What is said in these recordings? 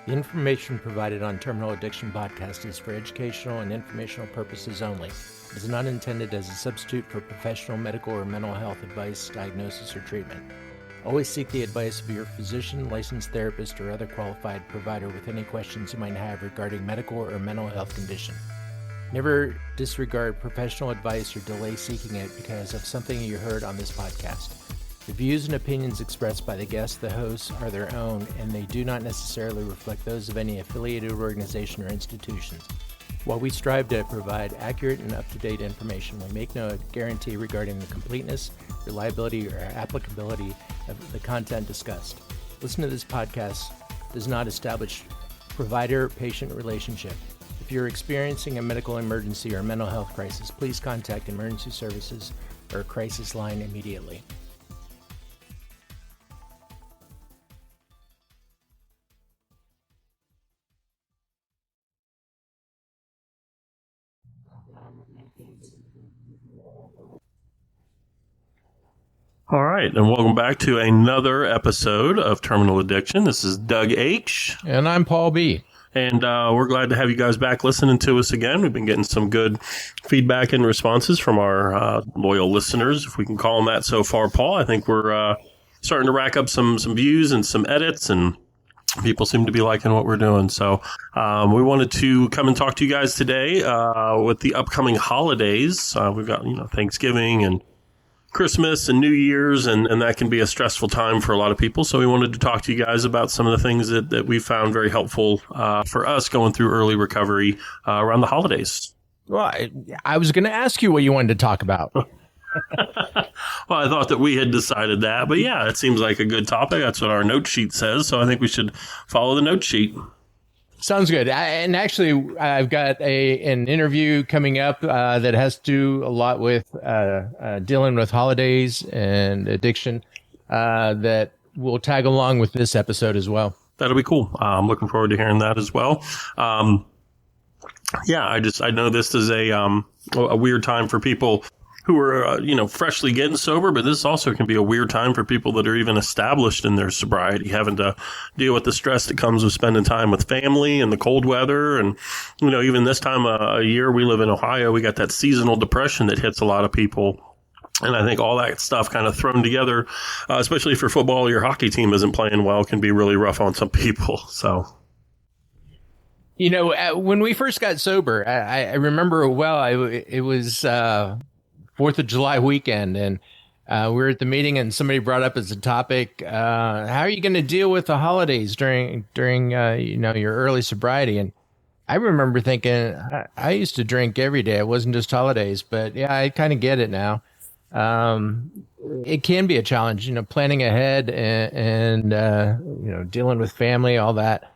The information provided on Terminal Addiction Podcast is for educational and informational purposes only. It is not intended as a substitute for professional medical or mental health advice, diagnosis, or treatment. Always seek the advice of your physician, licensed therapist, or other qualified provider with any questions you might have regarding medical or mental health condition. Never disregard professional advice or delay seeking it because of something you heard on this podcast. The views and opinions expressed by the guests, the hosts, are their own, and they do not necessarily reflect those of any affiliated organization or institutions. While we strive to provide accurate and up-to-date information, we make no guarantee regarding the completeness, reliability, or applicability of the content discussed. Listen to this podcast does not establish provider-patient relationship. If you're experiencing a medical emergency or mental health crisis, please contact emergency services or crisis line immediately. All right, and welcome back to another episode of Terminal Addiction. This is Doug H. And I'm Paul B. And we're glad to have you guys back listening to us again. We've been getting some good feedback and responses from our loyal listeners, if we can call them that so far, Paul. I think we're starting to rack up some views and some edits, and people seem to be liking what we're doing. So we wanted to come and talk to you guys today with the upcoming holidays. We've got, Thanksgiving and Christmas and New Year's, and that can be a stressful time for a lot of people. So we wanted to talk to you guys about some of the things that we found very helpful for us going through early recovery around the holidays. Well, I was going to ask you what you wanted to talk about. Well, I thought that we had decided that, but yeah, it seems like a good topic. That's what our note sheet says. So I think we should follow the note sheet. Sounds good. And actually, I've got an interview coming up that has to do a lot with dealing with holidays and addiction that will tag along with this episode as well. That'll be cool. I'm looking forward to hearing that as well. I know this is a weird time for people who are, freshly getting sober, but this also can be a weird time for people that are even established in their sobriety, having to deal with the stress that comes with spending time with family and the cold weather. And, even this time of year, we live in Ohio, we got that seasonal depression that hits a lot of people. And I think all that stuff kind of thrown together, especially for football, your hockey team isn't playing well, can be really rough on some people. So. When we first got sober, I remember well, it was 4th of July weekend, and we were at the meeting, and somebody brought up as a topic, how are you going to deal with the holidays during your early sobriety? And I remember thinking, I used to drink every day. It wasn't just holidays, but yeah, I kind of get it now. It can be a challenge, planning ahead and dealing with family, all that.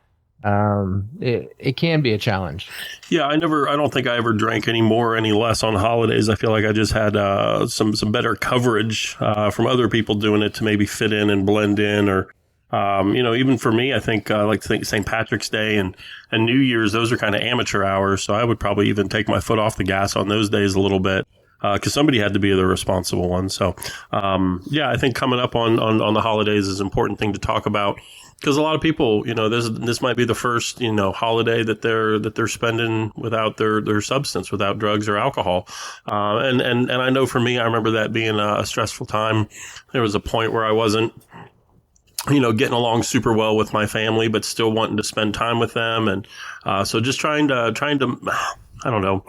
It can be a challenge. Yeah, I don't think I ever drank any more or any less on holidays. I feel like I just had some better coverage from other people doing it to maybe fit in and blend in, or even for me, I think St. Patrick's Day and New Year's, those are kind of amateur hours, so I would probably even take my foot off the gas on those days a little bit. Because somebody had to be the responsible one. So, I think coming up on the holidays is an important thing to talk about, because a lot of people, this might be the first, holiday that they're spending without their substance, without drugs or alcohol. And I know for me, I remember that being a stressful time. There was a point where I wasn't, getting along super well with my family, but still wanting to spend time with them. And, so just trying to, I don't know,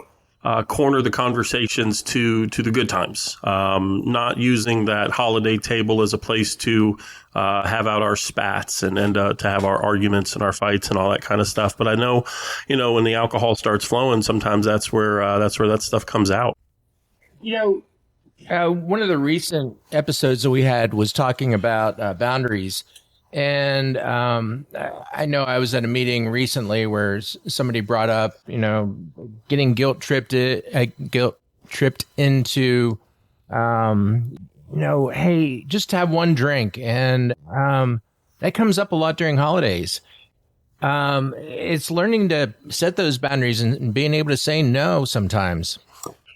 corner the conversations to the good times, not using that holiday table as a place to have out our spats and to have our arguments and our fights and all that kind of stuff. But I know, when the alcohol starts flowing, sometimes that's where that stuff comes out. One of the recent episodes that we had was talking about boundaries. And I know I was at a meeting recently where somebody brought up, getting guilt tripped into, hey, just have one drink. And that comes up a lot during holidays. It's learning to set those boundaries and being able to say no sometimes.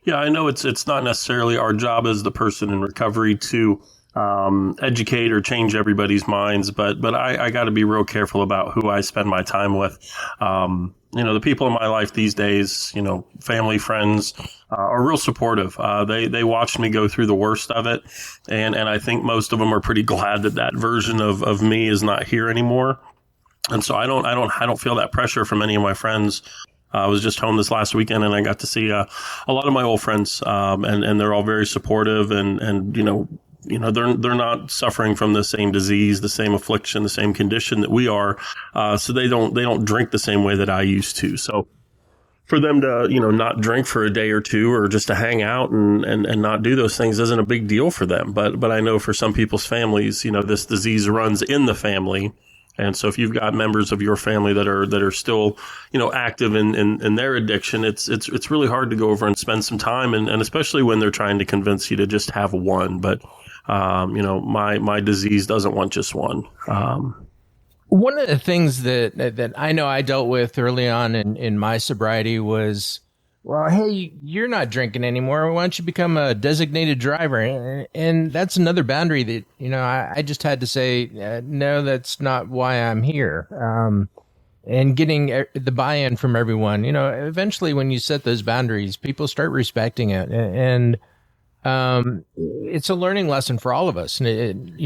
Yeah, I know it's not necessarily our job as the person in recovery to educate or change everybody's minds, but I got to be real careful about who I spend my time with. The people in my life these days, family, friends, are real supportive. They watched me go through the worst of it. And I think most of them are pretty glad that version of me is not here anymore. And so I don't feel that pressure from any of my friends. I was just home this last weekend and I got to see, a lot of my old friends. And they're all very supportive and they're not suffering from the same disease, the same affliction, the same condition that we are. So they don't drink the same way that I used to. So for them to, not drink for a day or two or just to hang out and not do those things isn't a big deal for them. But I know for some people's families, this disease runs in the family. And so if you've got members of your family that are still, active in their addiction, it's really hard to go over and spend some time. And especially when they're trying to convince you to just have one. But my disease doesn't want just one. One of the things that I know I dealt with early on in my sobriety was, well, hey, you're not drinking anymore. Why don't you become a designated driver? And that's another boundary that, I just had to say, no, that's not why I'm here. And getting the buy-in from everyone, eventually when you set those boundaries, people start respecting it. And it's a learning lesson for all of us. And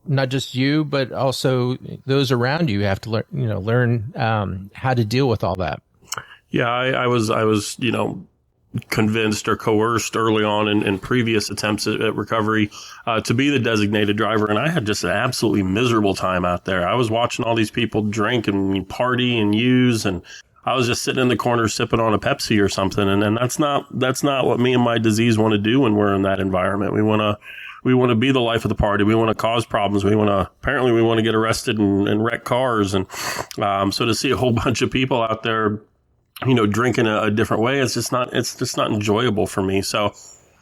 not just you, but also those around you have to learn how to deal with all that. Yeah, I was convinced or coerced early on in previous attempts at recovery to be the designated driver. And I had just an absolutely miserable time out there. I was watching all these people drink and party and use, and I was just sitting in the corner sipping on a Pepsi or something. And that's not what me and my disease want to do when we're in that environment. We want to be the life of the party. We want to cause problems. We want to get arrested and wreck cars. And so to see a whole bunch of people out there, drinking a different way, it's just not enjoyable for me. So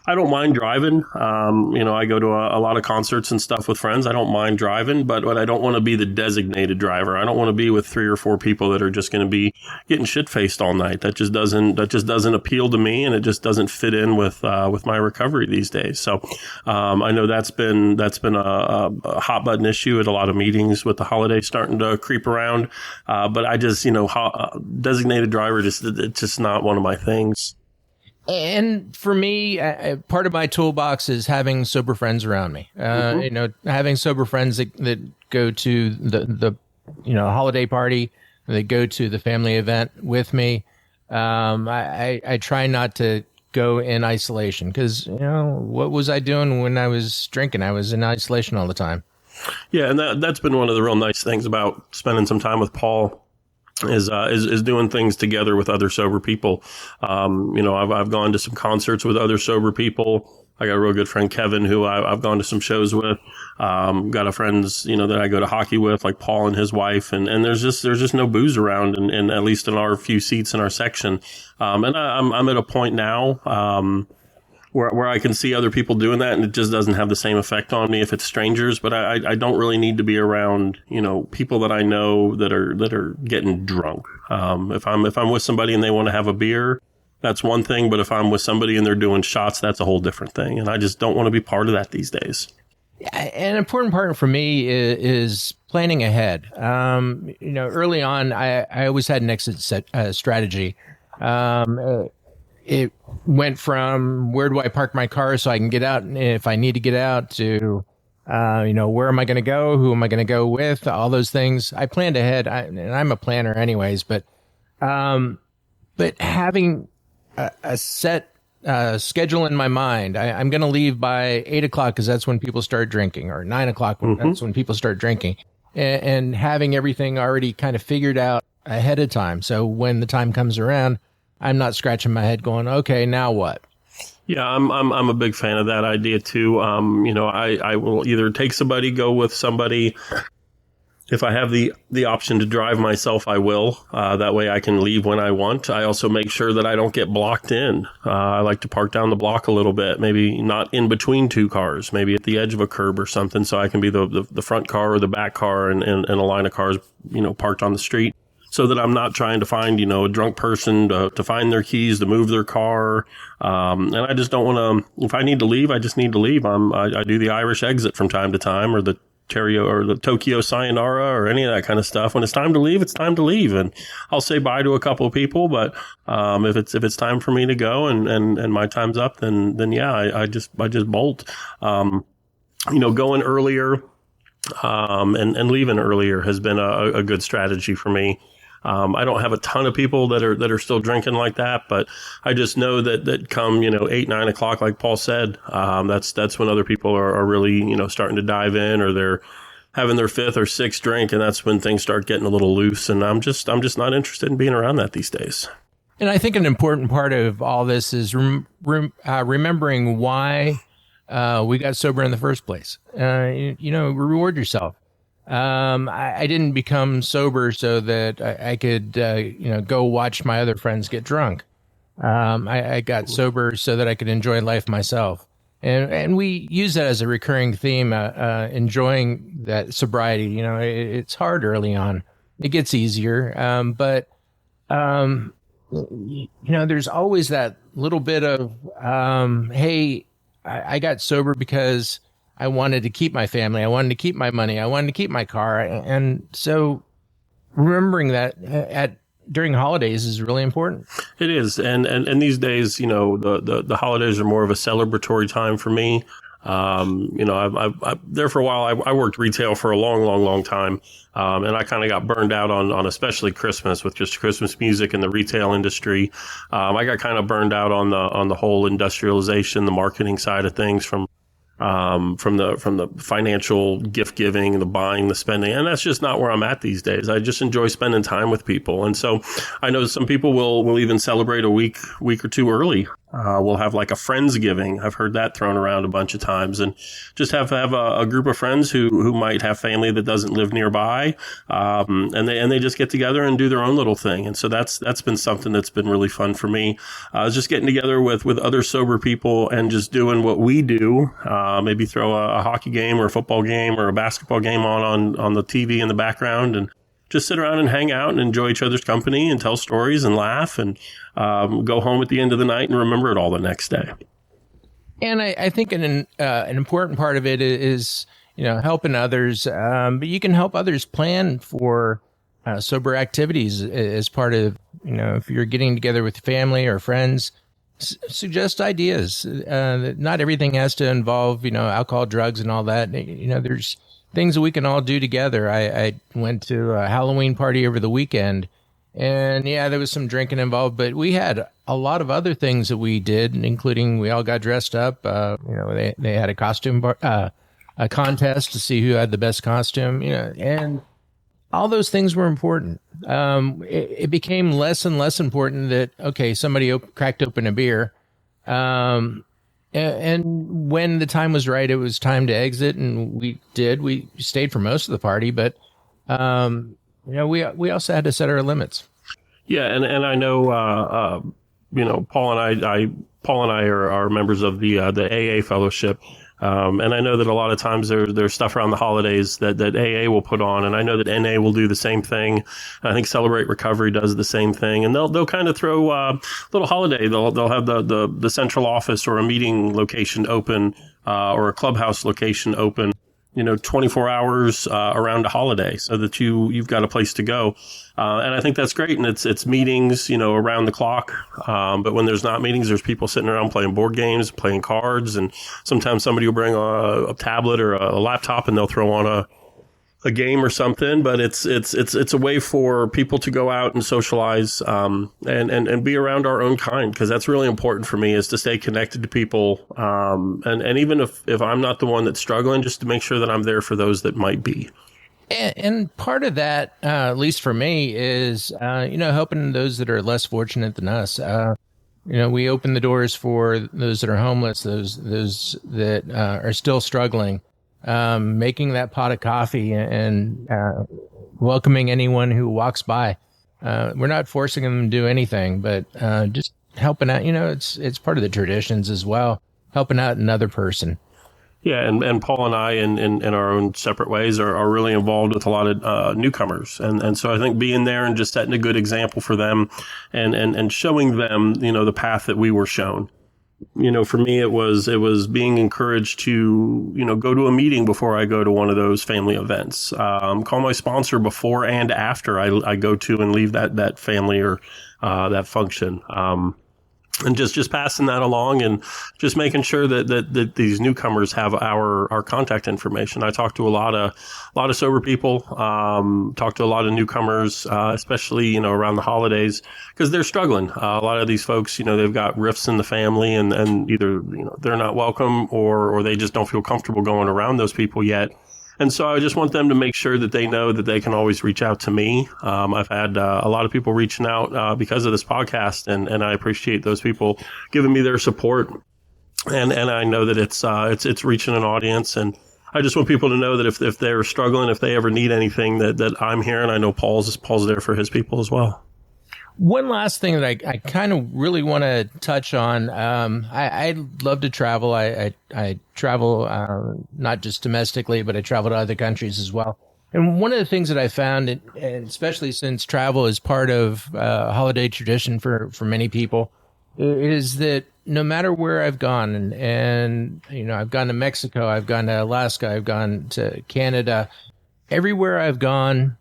I don't mind driving. I go to a lot of concerts and stuff with friends. I don't mind driving, but I don't want to be the designated driver. I don't want to be with 3 or 4 people that are just going to be getting shit-faced all night. That just doesn't appeal to me, and it just doesn't fit in with my recovery these days. So I know that's been a hot button issue at a lot of meetings with the holidays starting to creep around. But I just, designated driver, it's just not one of my things. And for me, part of my toolbox is having sober friends around me. Having sober friends that go to the holiday party, that go to the family event with me. I try not to go in isolation because, what was I doing when I was drinking? I was in isolation all the time. Yeah, and that's been one of the real nice things about spending some time with Paul. Is doing things together with other sober people. I've gone to some concerts with other sober people. I got a real good friend, Kevin, who I've gone to some shows with. Got a friends, that I go to hockey with, like Paul and his wife. And there's just no booze around, and at least in our few seats in our section. And I'm at a point now, where I can see other people doing that, and it just doesn't have the same effect on me if it's strangers. But I don't really need to be around, people that I know that are getting drunk. If I'm with somebody and they want to have a beer, that's one thing. But if I'm with somebody and they're doing shots, that's a whole different thing. And I just don't want to be part of that these days. An important part for me is planning ahead. Early on, I always had an exit strategy. It went from where do I park my car so I can get out if I need to get out to, where am I going to go? Who am I going to go with? All those things. I planned ahead. And I'm a planner anyways, but having a set schedule in my mind, I'm going to leave by 8:00 because that's when people start drinking, or 9:00 that's when people start drinking, and having everything already kind of figured out ahead of time. So when the time comes around, I'm not scratching my head going, okay, now what? Yeah, I'm a big fan of that idea too. I will either take somebody, go with somebody. If I have the option to drive myself, I will. That way I can leave when I want. I also make sure that I don't get blocked in. I like to park down the block a little bit, maybe not in between 2 cars, maybe at the edge of a curb or something, so I can be the front car or the back car and a line of cars, parked on the street. so that I'm not trying to find, a drunk person to find their keys, to move their car. And I just don't want to, if I need to leave, I just need to leave. I do the Irish exit from time to time, or the Tokyo Sayonara, or any of that kind of stuff. When it's time to leave, it's time to leave. And I'll say bye to a couple of people, but, if it's time for me to go and my time's up, then yeah, I just bolt. Going earlier, and leaving earlier has been a good strategy for me. I don't have a ton of people that are still drinking like that, but I just know that come, 8, 9 o'clock, like Paul said, that's when other people are really, starting to dive in, or they're having their 5th or 6th drink. And that's when things start getting a little loose. And I'm just not interested in being around that these days. And I think an important part of all this is remembering why we got sober in the first place. Reward yourself. I didn't become sober so that I could, go watch my other friends get drunk. I got sober so that I could enjoy life myself. And we use that as a recurring theme, enjoying that sobriety. It's hard early on. It gets easier. But there's always that little bit of, hey, I got sober because I wanted to keep my family. I wanted to keep my money. I wanted to keep my car. And so remembering that during holidays is really important. It is. And these days, the holidays are more of a celebratory time for me. I've there for a while. I worked retail for a long time. And I kind of got burned out on especially Christmas, with just Christmas music in the retail industry. I got kind of burned out on the whole industrialization, the marketing side of things, from the financial gift giving, the buying, the spending. And that's just not where I'm at these days. I just enjoy spending time with people. And so I know some people will even celebrate a week or two early. We'll have like a Friendsgiving. I've heard that thrown around a bunch of times, and just have a group of friends who might have family that doesn't live nearby. And they just get together and do their own little thing. And so that's been something that's been really fun for me. Just getting together with other sober people and just doing what we do. Maybe throw a hockey game or a football game or a basketball game on the TV in the background, and just sit around and hang out and enjoy each other's company and tell stories and laugh, and go home at the end of the night and remember it all the next day. And I think an important part of it is, helping others. But you can help others plan for sober activities as part of, if you're getting together with family or friends, suggest ideas. Not everything has to involve, alcohol, drugs, and all that. There's things that we can all do together. I went to a Halloween party over the weekend, and yeah, there was some drinking involved, but we had a lot of other things that we did, including we all got dressed up. They had a costume a contest to see who had the best costume, and all those things were important. It became less and less important that, okay, somebody cracked open a beer. And when the time was right, it was time to exit, and we did. We stayed for most of the party, but we also had to set our limits. Yeah, and I know Paul and I are members of the AA fellowship. And I know that a lot of times there's stuff around the holidays that AA will put on, and I know that NA will do the same thing. I think Celebrate Recovery does the same thing, and they'll kind of throw a little holiday. They'll have the central office or a meeting location open, or a clubhouse location open, 24 hours around a holiday, so that you've got a place to go. And I think that's great. And it's meetings, around the clock. But when there's not meetings, there's people sitting around playing board games, playing cards. And sometimes somebody will bring a tablet or a laptop, and they'll throw on a game or something. But it's a way for people to go out and socialize, and be around our own kind, because that's really important for me, is to stay connected to people. And even if I'm not the one that's struggling, just to make sure that I'm there for those that might be. And part of that, at least for me, is, helping those that are less fortunate than us. We open the doors for those that are homeless, those that are still struggling, making that pot of coffee and welcoming anyone who walks by. We're not forcing them to do anything, but just helping out. It's part of the traditions as well, helping out another person. Yeah, and Paul and I, in our own separate ways, are really involved with a lot of newcomers, and so I think being there and just setting a good example for them, and showing them, the path that we were shown. For me, it was being encouraged to, go to a meeting before I go to one of those family events. Call my sponsor before and after I go to and leave that family or that function. And just passing that along and just making sure that these newcomers have our contact information. I talk to a lot of sober people, talk to a lot of newcomers, especially, around the holidays, because they're struggling. A lot of these folks, they've got rifts in the family and either, they're not welcome or they just don't feel comfortable going around those people yet. And so I just want them to make sure that they know that they can always reach out to me. I've had a lot of people reaching out because of this podcast, and I appreciate those people giving me their support. And I know that it's reaching an audience, and I just want people to know that if they're struggling, if they ever need anything, that I'm here, and I know Paul's there for his people as well. One last thing that I kind of really want to touch on. I love to travel. I travel not just domestically, but I travel to other countries as well. And one of the things that I found, and especially since travel is part of holiday tradition for many people, is that no matter where I've gone, and I've gone to Mexico, I've gone to Alaska, I've gone to Canada, everywhere I've gone,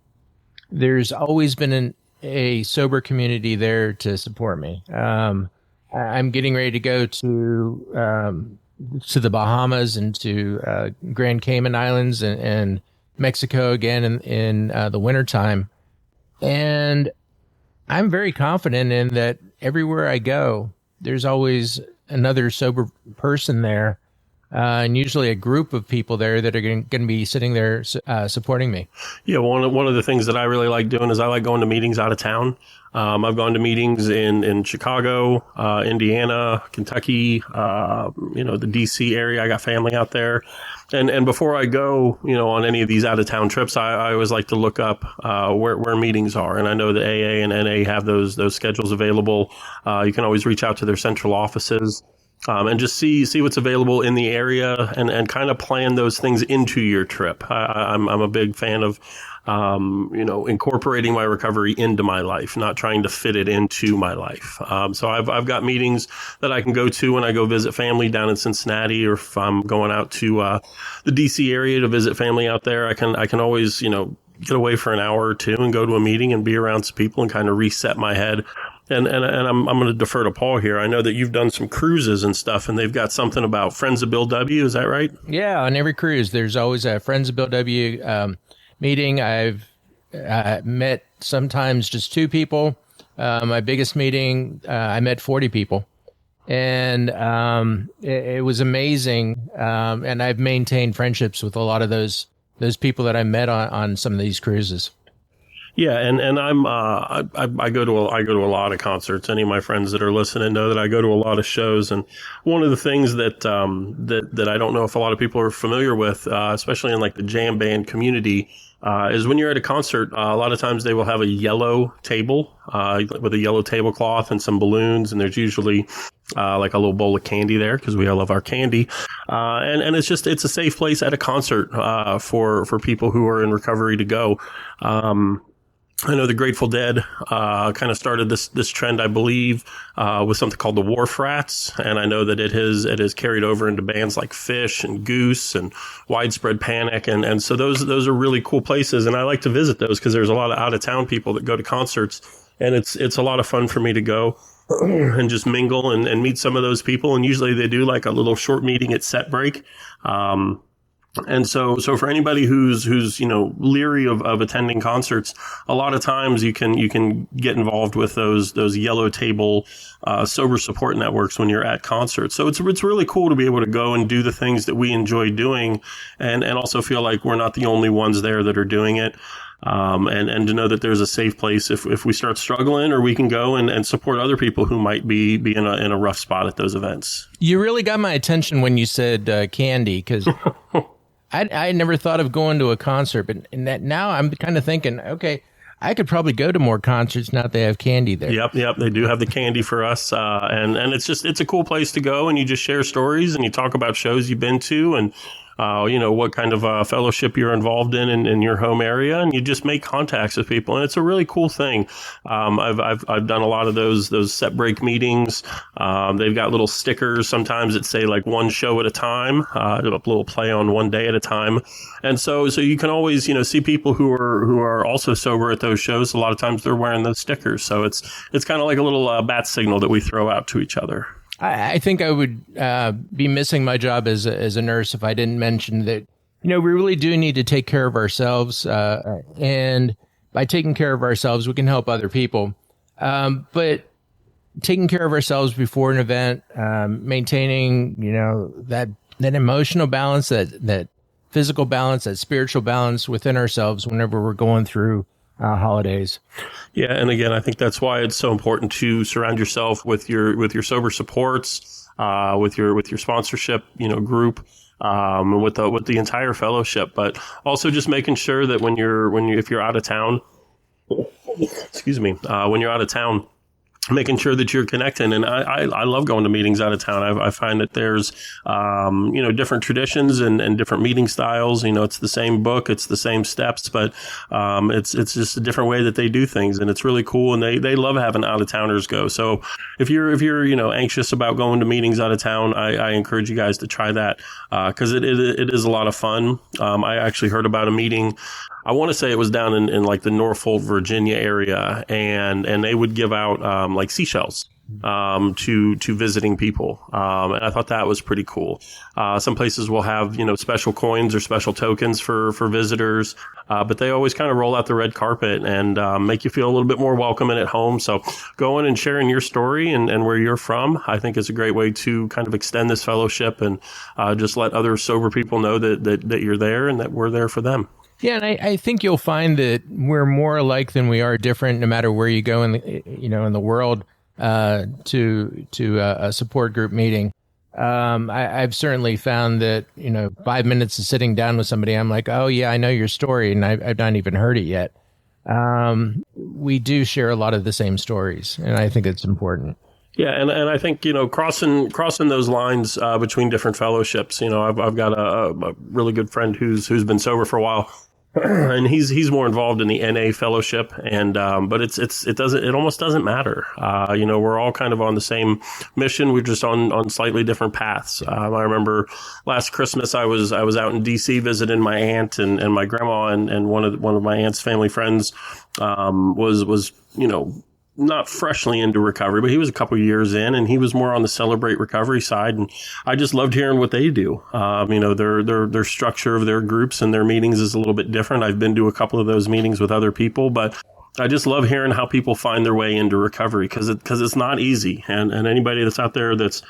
there's always been a sober community there to support me. I'm getting ready to go to the Bahamas and to Grand Cayman Islands and Mexico again in the wintertime. And I'm very confident in that everywhere I go, there's always another sober person there, and usually a group of people there that are going to be sitting there supporting me. Yeah, one of the things that I really like doing is I like going to meetings out of town. I've gone to meetings in Chicago, Indiana, Kentucky, the DC area. I got family out there. And before I go, on any of these out of town trips, I always like to look up where meetings are. And I know the AA and NA have those schedules available. You can always reach out to their central offices. And just see what's available in the area and kind of plan those things into your trip. I'm a big fan of, incorporating my recovery into my life, not trying to fit it into my life. So I've got meetings that I can go to when I go visit family down in Cincinnati, or if I'm going out to the DC area to visit family out there, I can always, get away for an hour or two and go to a meeting and be around some people and kind of reset my head. And I'm going to defer to Paul here. I know that you've done some cruises and stuff, and they've got something about Friends of Bill W. Is that right? Yeah, on every cruise, there's always a Friends of Bill W. Meeting. I've met sometimes just 2 people. My biggest meeting, I met 40 people. And it was amazing. And I've maintained friendships with a lot of those people that I met on some of these cruises. Yeah, and I go to a lot of concerts. Any of my friends that are listening know that I go to a lot of shows. And one of the things that I don't know if a lot of people are familiar with, especially in like the jam band community, is when you're at a concert, a lot of times they will have a yellow table with a yellow tablecloth and some balloons, and there's usually like a little bowl of candy there because we all love our candy. And it's a safe place at a concert for people who are in recovery to go. I know the Grateful Dead kind of started this trend, I believe, with something called the Wharf Rats, and I know that it has carried over into bands like Fish and Goose and Widespread Panic, and so those are really cool places, and I like to visit those because there's a lot of out of town people that go to concerts, and it's a lot of fun for me to go and just mingle and meet some of those people, and usually they do like a little short meeting at set break. And so for anybody who's leery of attending concerts, a lot of times you can get involved with those yellow table sober support networks when you're at concerts. So it's really cool to be able to go and do the things that we enjoy doing, and also feel like we're not the only ones there that are doing it. And to know that there's a safe place if we start struggling, or we can go and support other people who might be in a rough spot at those events. You really got my attention when you said candy, because I never thought of going to a concert, but now I'm kind of thinking, okay, I could probably go to more concerts now that they have candy there. Yep. They do have the candy for us. And it's a cool place to go, and you just share stories and you talk about shows you've been to and, what kind of fellowship you're involved in your home area, and you just make contacts with people, and it's a really cool thing. I've done a lot of those set break meetings. They've got little stickers sometimes that say like one show at a time, a little play on one day at a time, and so you can always see people who are also sober at those shows. A lot of times they're wearing those stickers, so it's kind of like a little bat signal that we throw out to each other. I think I would be missing my job as a nurse if I didn't mention that, we really do need to take care of ourselves. And by taking care of ourselves, we can help other people. But taking care of ourselves before an event, maintaining, that emotional balance, that physical balance, that spiritual balance within ourselves whenever we're going through holidays. Yeah, and again, I think that's why it's so important to surround yourself with your sober supports, with your sponsorship, group, with the entire fellowship. But also just making sure that if you're out of town, excuse me, when you're out of town, making sure that you're connecting. And I love going to meetings out of town. I find that there's, different traditions and different meeting styles. It's the same book, it's the same steps, but it's just a different way that they do things. And it's really cool. And they love having out of towners go. So if you're anxious about going to meetings out of town, I encourage you guys to try that, because it is a lot of fun. I actually heard about a meeting. I want to say it was down in like the Norfolk, Virginia area, and they would give out like seashells to visiting people, and I thought that was pretty cool. Some places will have special coins or special tokens for visitors, but they always kind of roll out the red carpet and make you feel a little bit more welcome and at home. So going and sharing your story and where you're from, I think is a great way to kind of extend this fellowship and just let other sober people know that you're there and that we're there for them. Yeah, and I think you'll find that we're more alike than we are different, no matter where you go in the world to a support group meeting. I've certainly found that 5 minutes of sitting down with somebody, I'm like, oh yeah, I know your story, and I've not even heard it yet. We do share a lot of the same stories, and I think it's important. Yeah, and I think crossing those lines between different fellowships. I've got a really good friend who's been sober for a while, and he's more involved in the NA fellowship, and but it almost doesn't matter. We're all kind of on the same mission. We're just on slightly different paths. I remember last Christmas I was out in DC visiting my aunt and my grandma, and one of my aunt's family friends was not freshly into recovery, but he was a couple of years in, and he was more on the Celebrate recovery side. And I just loved hearing what they do. Their structure of their groups and their meetings is a little bit different. I've been to a couple of those meetings with other people, but I just love hearing how people find their way into recovery, because it's not easy. And anybody that's out there that's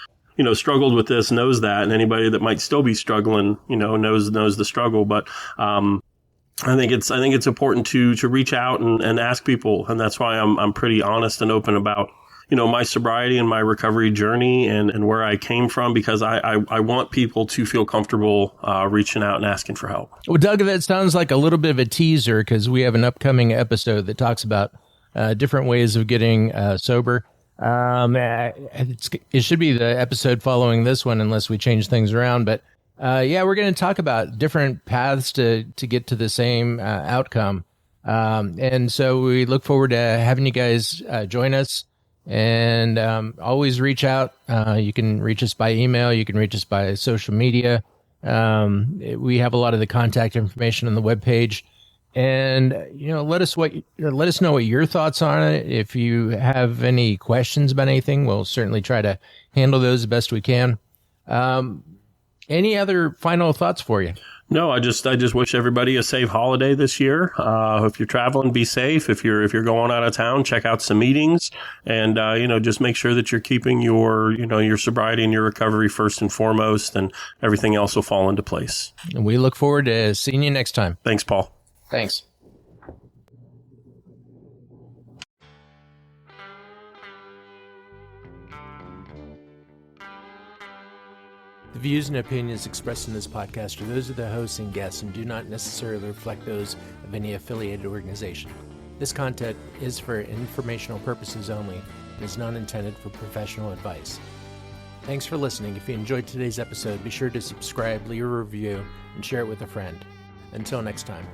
struggled with this knows that, and anybody that might still be struggling, knows the struggle. But I think it's important to reach out and ask people, and that's why I'm pretty honest and open about my sobriety and my recovery journey and where I came from, because I want people to feel comfortable reaching out and asking for help. Well, Doug, that sounds like a little bit of a teaser, because we have an upcoming episode that talks about different ways of getting sober. It should be the episode following this one, unless we change things around, but we're going to talk about different paths to get to the same outcome. And so we look forward to having you guys join us, and always reach out. You can reach us by email. You can reach us by social media. We have a lot of the contact information on the webpage. And, let us know what your thoughts on it. If you have any questions about anything, we'll certainly try to handle those the best we can. Any other final thoughts for you? No, I just wish everybody a safe holiday this year. If you're traveling, be safe. If you're going out of town, check out some meetings, and just make sure that you're keeping your sobriety and your recovery first and foremost, and everything else will fall into place. And we look forward to seeing you next time. Thanks, Paul. Thanks. The views and opinions expressed in this podcast are those of the hosts and guests and do not necessarily reflect those of any affiliated organization. This content is for informational purposes only and is not intended for professional advice. Thanks for listening. If you enjoyed today's episode, be sure to subscribe, leave a review, and share it with a friend. Until next time.